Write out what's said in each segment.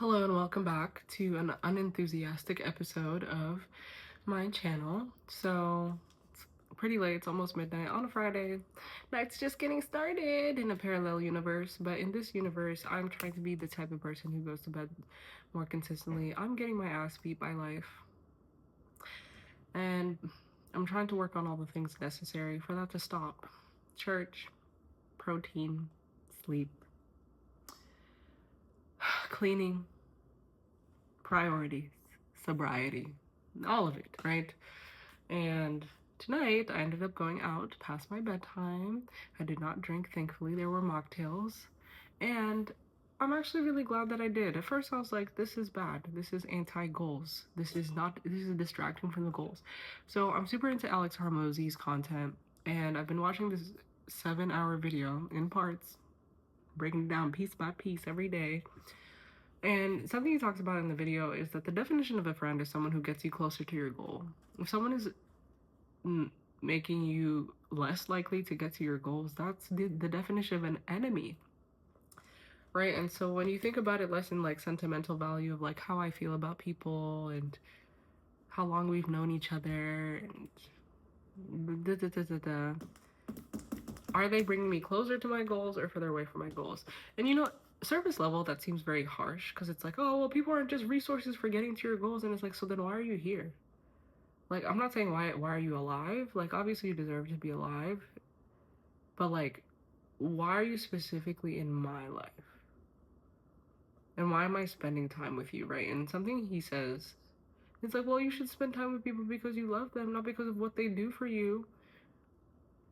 Hello and welcome back to an unenthusiastic episode of my channel. So it's pretty late, it's almost midnight on a Friday. Night's just getting started in a parallel universe, but in this universe, I'm trying to be the type of person who goes to bed more consistently. I'm getting my ass beat by life, and I'm trying to work on all the things necessary for that to stop. Church, protein, sleep, cleaning, priorities, sobriety, all of it, right? And tonight I ended up going out past my bedtime. I did not drink, thankfully. There were mocktails. And I'm actually really glad that I did. At first I was like, this is bad. This is anti-goals. This is distracting from the goals. So I'm super into Alex Hormozy's content, and I've been watching this 7-hour video in parts, breaking it down piece by piece every day. And something he talks about in the video is that the definition of a friend is someone who gets you closer to your goal. If someone is making you less likely to get to your goals, that's the definition of an enemy, right? And so when you think about it less in like sentimental value of like how I feel about people and how long we've known each other and are they bringing me closer to my goals or further away from my goals? And surface level, that seems very harsh because it's like, oh, well, people aren't just resources for getting to your goals. And it's like, so then why are you here? Like, I'm not saying why are you alive? Like, obviously you deserve to be alive. But like, why are you specifically in my life? And why am I spending time with you, right? And something he says, it's like, well, you should spend time with people because you love them, not because of what they do for you.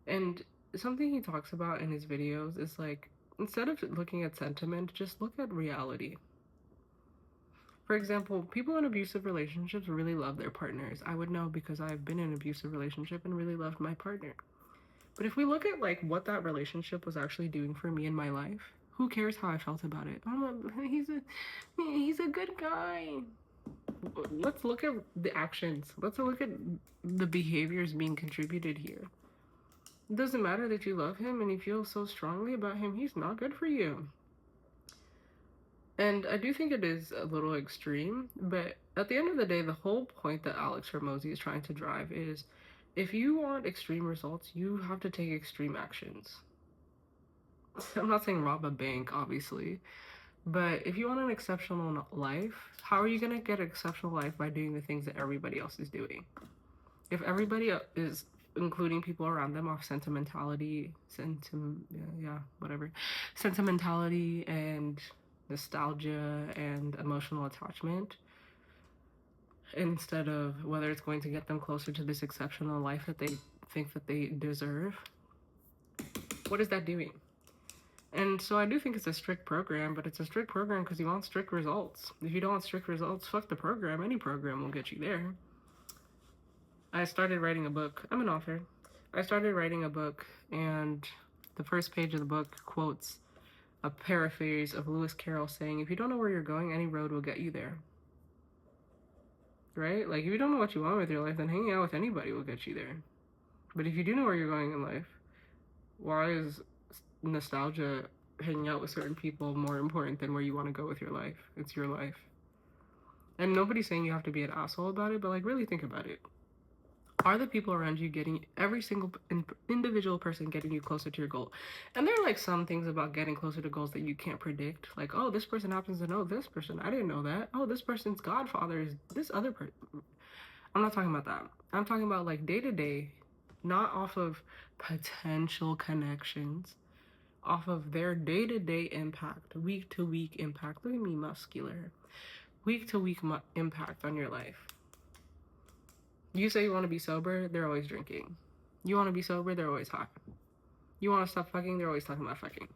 And something he talks about in his videos is like, instead of looking at sentiment, just look at reality. For example, people in abusive relationships really love their partners. I would know because I've been in an abusive relationship and really loved my partner. But if we look at like what that relationship was actually doing for me in my life, who cares how I felt about it? He's a good guy. Let's look at the actions. Let's look at the behaviors being contributed here. It doesn't matter that you love him and you feel so strongly about him. He's not good for you. And I do think it is a little extreme, but at the end of the day, the whole point that Alex Hormozy is trying to drive is if you want extreme results, you have to take extreme actions. I'm not saying rob a bank, obviously, but if you want an exceptional life, how are you going to get an exceptional life by doing the things that everybody else is doing? If everybody is including people around them off sentimentality, sentimentality and nostalgia and emotional attachment, instead of whether it's going to get them closer to this exceptional life that they think that they deserve, what is that doing? And so I do think it's a strict program, but it's a strict program because you want strict results. If you don't want strict results, fuck the program. Any program will get you there. I started writing a book. I'm an author. I started writing a book, and the first page of the book quotes a paraphrase of Lewis Carroll saying, if you don't know where you're going, any road will get you there. Right? Like, if you don't know what you want with your life, then hanging out with anybody will get you there. But if you do know where you're going in life, why is nostalgia, hanging out with certain people, more important than where you want to go with your life? It's your life. And nobody's saying you have to be an asshole about it, but like, really think about it. Are the people around you getting, every single individual person getting you closer to your goal? And there are like some things about getting closer to goals that you can't predict. Like, oh, this person happens to know this person. I didn't know that. Oh, this person's godfather is this other person. I'm not talking about that. I'm talking about like day to day, not off of potential connections, off of their day to day impact, week to week impact. Look at me, muscular. Week to week impact on your life. You say you want to be sober, they're always drinking. You want to be sober, they're always high. You want to stop fucking, they're always talking about fucking.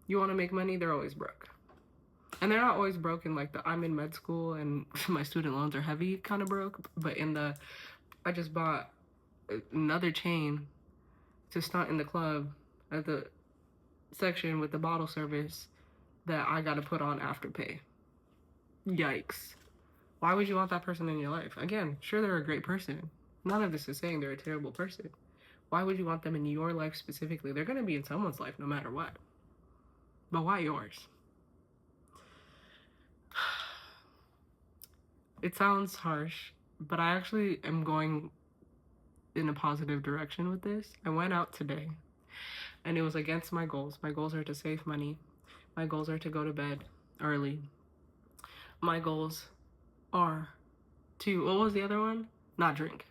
You want to make money, they're always broke. And they're not always broke in like the I'm in med school and my student loans are heavy kind of broke, but in the I just bought another chain to stunt in the club at the section with the bottle service that I got to put on Afterpay. Yikes. Why would you want that person in your life? Again, sure, they're a great person. None of this is saying they're a terrible person. Why would you want them in your life specifically? They're going to be in someone's life no matter what. But why yours? It sounds harsh, but I actually am going in a positive direction with this. I went out today and it was against my goals. My goals are to save money. My goals are to go to bed early. My goals are to, what was the other one? Not drink.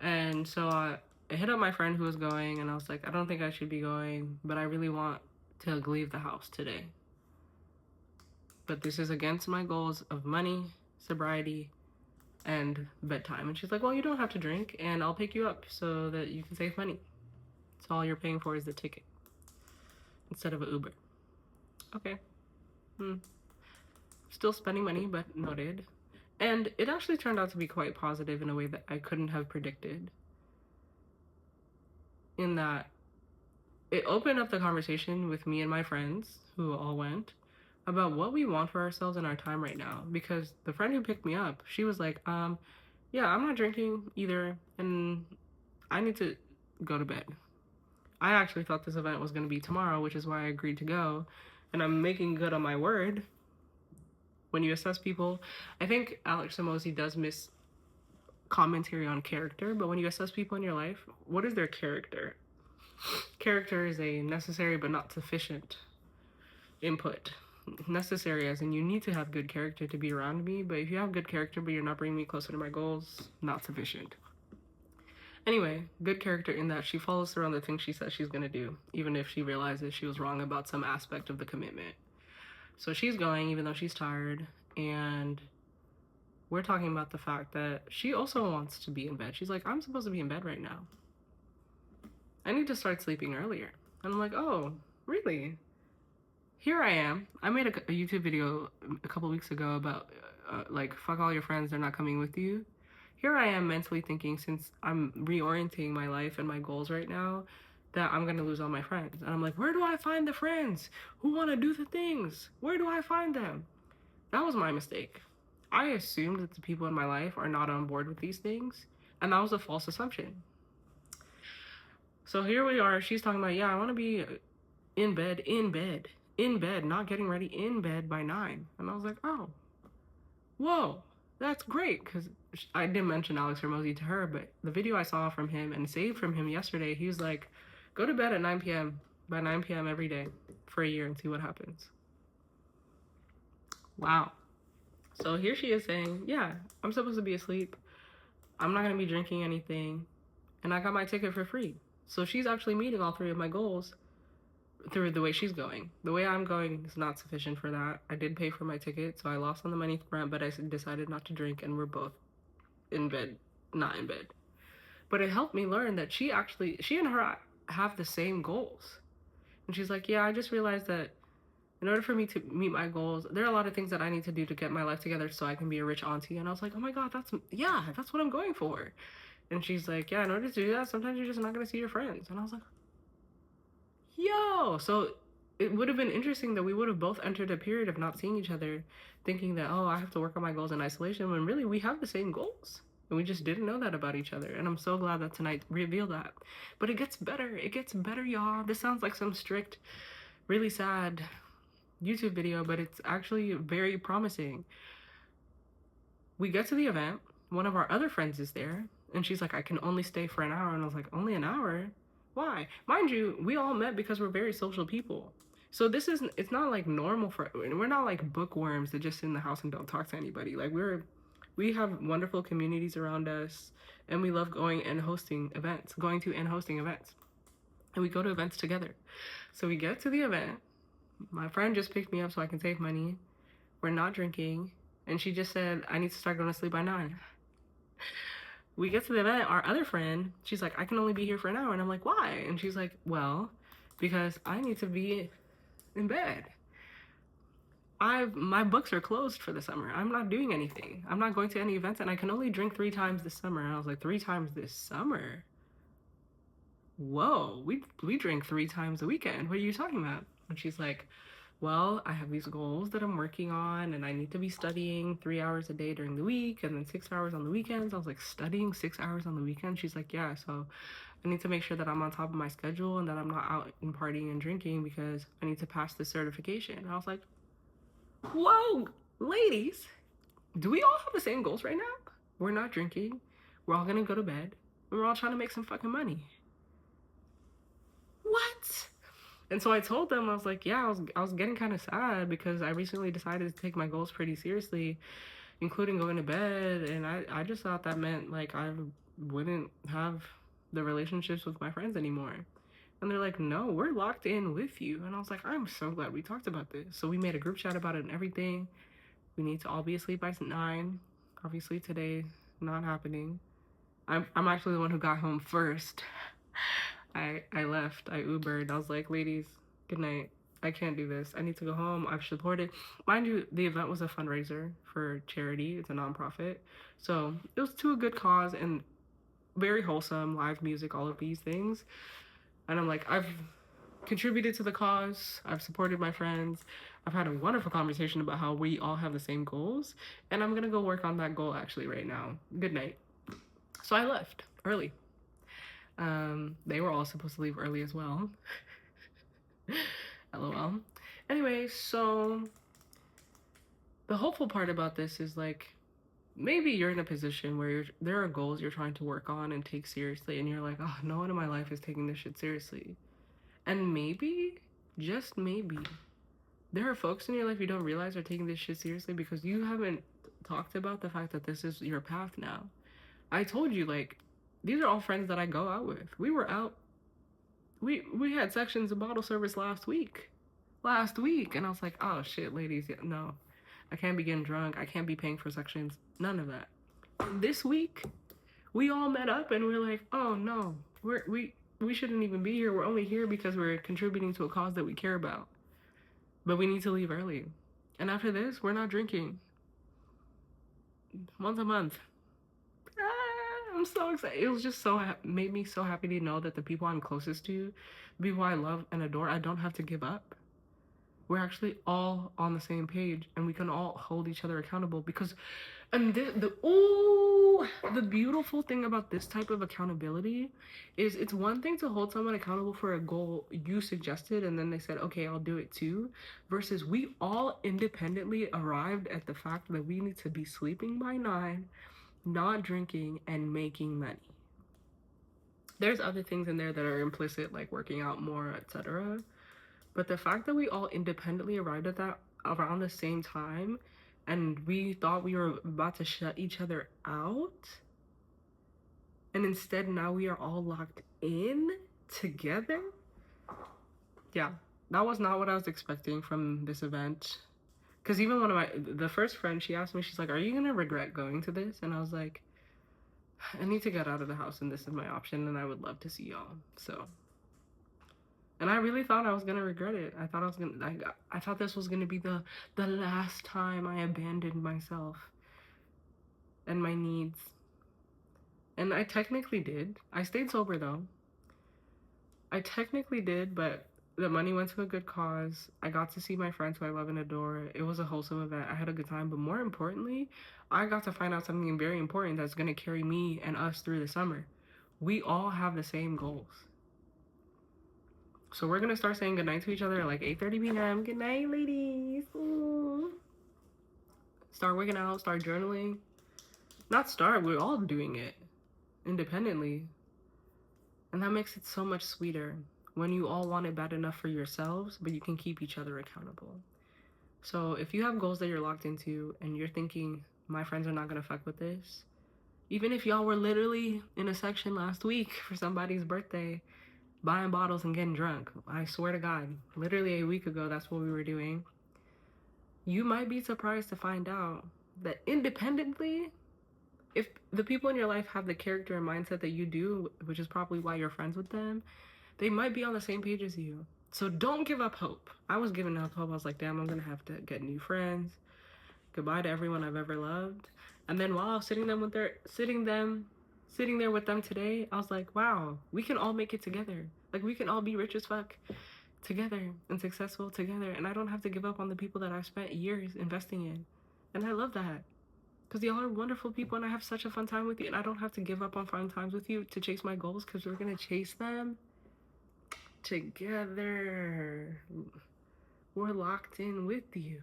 And so I hit up my friend who was going and I was like, I don't think I should be going, but I really want to leave the house today. But this is against my goals of money, sobriety, and bedtime. And she's like, well, you don't have to drink and I'll pick you up so that you can save money. So all you're paying for is the ticket instead of an Uber. Okay. Still spending money, but noted. And it actually turned out to be quite positive in a way that I couldn't have predicted. In that it opened up the conversation with me and my friends who all went about what we want for ourselves in our time right now. Because the friend who picked me up, she was like, yeah, I'm not drinking either and I need to go to bed. I actually thought this event was going to be tomorrow, which is why I agreed to go. And I'm making good on my word. When you assess people, I think Alex Hormozi does miss commentary on character, but when you assess people in your life, what is their character? Character is a necessary but not sufficient input. Necessary as in you need to have good character to be around me, but if you have good character but you're not bringing me closer to my goals, not sufficient. Anyway, good character in that she follows through on the things she says she's gonna do, even if she realizes she was wrong about some aspect of the commitment. So she's going even though she's tired, and we're talking about the fact that she also wants to be in bed. She's like, I'm supposed to be in bed right now. I need to start sleeping earlier. And I'm like, oh, really? Here I am. I made a YouTube video a couple weeks ago about like, fuck all your friends, they're not coming with you. Here I am mentally thinking, since I'm reorienting my life and my goals right now, that I'm gonna lose all my friends. And I'm like, where do I find the friends who want to do the things? Where do I find them? That was my mistake. I assumed that the people in my life are not on board with these things, and that was a false assumption. So here we are, she's talking about, yeah, I want to be in bed, not getting ready, in bed by 9. And I was like, oh, whoa, that's great, because I didn't mention Alex Hormozi to her, but the video I saw from him and saved from him yesterday, he was like, go to bed at 9 p.m. by 9 p.m. every day for a year and see what happens. Wow. So here she is saying, yeah, I'm supposed to be asleep. I'm not going to be drinking anything. And I got my ticket for free. So she's actually meeting all 3 of my goals through the way she's going. The way I'm going is not sufficient for that. I did pay for my ticket, so I lost on the money front, but I decided not to drink, and we're both in bed, not in bed. But it helped me learn that she and her have the same goals. And she's like, yeah, I just realized that in order for me to meet my goals, there are a lot of things that I need to do to get my life together so I can be a rich auntie. And I was like, oh my God, that's what I'm going for. And she's like, yeah, in order to do that, sometimes you're just not going to see your friends. And I was like, yo. So it would have been interesting that we would have both entered a period of not seeing each other, thinking that, oh, I have to work on my goals in isolation, when really we have the same goals. And we just didn't know that about each other. And I'm so glad that tonight revealed that. But it gets better. It gets better, y'all. This sounds like some strict, really sad YouTube video, but it's actually very promising. We get to the event. One of our other friends is there. And she's like, I can only stay for an hour. And I was like, only an hour? Why? Mind you, we all met because we're very social people. So it's not like normal we're not like bookworms that just sit in the house and don't talk to anybody. Like we have wonderful communities around us, and we love going to and hosting events. And we go to events together. So we get to the event. My friend just picked me up so I can save money. We're not drinking. And she just said, I need to start going to sleep by 9. We get to the event, our other friend, she's like, I can only be here for an hour. And I'm like, why? And she's like, well, because I need to be in bed. My books are closed for the summer. I'm not doing anything. I'm not going to any events, and I can only drink 3 times this summer. And I was like, 3 times this summer? Whoa, we drink 3 times a weekend. What are you talking about? And she's like, well, I have these goals that I'm working on, and I need to be studying 3 hours a day during the week and then 6 hours on the weekends. I was like, studying 6 hours on the weekend? She's like, yeah, so I need to make sure that I'm on top of my schedule and that I'm not out and partying and drinking because I need to pass this certification. And I was like, whoa, ladies, Do we all have the same goals right now? We're not drinking. We're all gonna go to bed. And we're all trying to make some fucking money. What? And so I told them, I was like, yeah, I was getting kind of sad because I recently decided to take my goals pretty seriously, including going to bed. And I just thought that meant like I wouldn't have the relationships with my friends anymore. And they're like, no, we're locked in with you. And I was like, I'm so glad we talked about this. So we made a group chat about it and everything. We need to all be asleep by 9. Obviously today, not happening. I'm actually the one who got home first. I left. I Ubered. I was like, ladies, good night. I can't do this. I need to go home. I've supported. Mind you, the event was a fundraiser for charity. It's a nonprofit. So it was to a good cause and very wholesome, live music, all of these things. And I'm like, I've contributed to the cause. I've supported my friends. I've had a wonderful conversation about how we all have the same goals. And I'm going to go work on that goal actually right now. Good night. So I left early. They were all supposed to leave early as well. LOL. Anyway, so the hopeful part about this is like, maybe you're in a position where there are goals you're trying to work on and take seriously, and you're like, oh, no one in my life is taking this shit seriously. And maybe, just maybe, there are folks in your life you don't realize are taking this shit seriously because you haven't talked about the fact that this is your path now. I told you, like, these are all friends that I go out with. We were out. We had sections of bottle service last week. And I was like, oh shit, ladies, no. I can't be getting drunk. I can't be paying for sections. None of that. This week, we all met up and we're like, oh no, we shouldn't even be here. We're only here because we're contributing to a cause that we care about. But we need to leave early. And after this, we're not drinking. Once a month. I'm so excited. It was just made me so happy to know that the people I'm closest to, people I love and adore, I don't have to give up. We're actually all on the same page and we can all hold each other accountable because, and the beautiful thing about this type of accountability is it's one thing to hold someone accountable for a goal you suggested and then they said, okay, I'll do it too, versus we all independently arrived at the fact that we need to be sleeping by 9, not drinking, and making money. There's other things in there that are implicit, like working out more, etc. But the fact that we all independently arrived at that around the same time and we thought we were about to shut each other out, and instead now we are all locked in together. Yeah, that was not what I was expecting from this event. Because even the first friend, she asked me, she's like, are you gonna regret going to this? And I was like, I need to get out of the house and this is my option and I would love to see y'all. So, and I really thought I was gonna regret it. I thought this was gonna be the last time I abandoned myself and my needs. And I technically did. I stayed sober though. I technically did, but the money went to a good cause. I got to see my friends who I love and adore. It was a wholesome event. I had a good time, but more importantly, I got to find out something very important that's gonna carry me and us through the summer. We all have the same goals. So we're gonna start saying goodnight to each other at like 8:30 p.m. Good night, ladies. Ooh. Start working out, start journaling. Not start, we're all doing it independently. And that makes it so much sweeter when you all want it bad enough for yourselves, but you can keep each other accountable. So if you have goals that you're locked into and you're thinking, my friends are not gonna fuck with this, even if y'all were literally in a section last week for somebody's birthday, buying bottles and getting drunk, I swear to God, literally a week ago, that's what we were doing. You might be surprised to find out that independently, if the people in your life have the character and mindset that you do, which is probably why you're friends with them, they might be on the same page as you. So don't give up hope. I was giving up hope. I was like, damn, I'm gonna have to get new friends. Goodbye to everyone I've ever loved. And then while I was sitting there with them today, I was like, wow, we can all make it together. Like, we can all be rich as fuck together and successful together. And I don't have to give up on the people that I've spent years investing in. And I love that. Because y'all are wonderful people and I have such a fun time with you. And I don't have to give up on fun times with you to chase my goals because we're going to chase them together. We're locked in with you.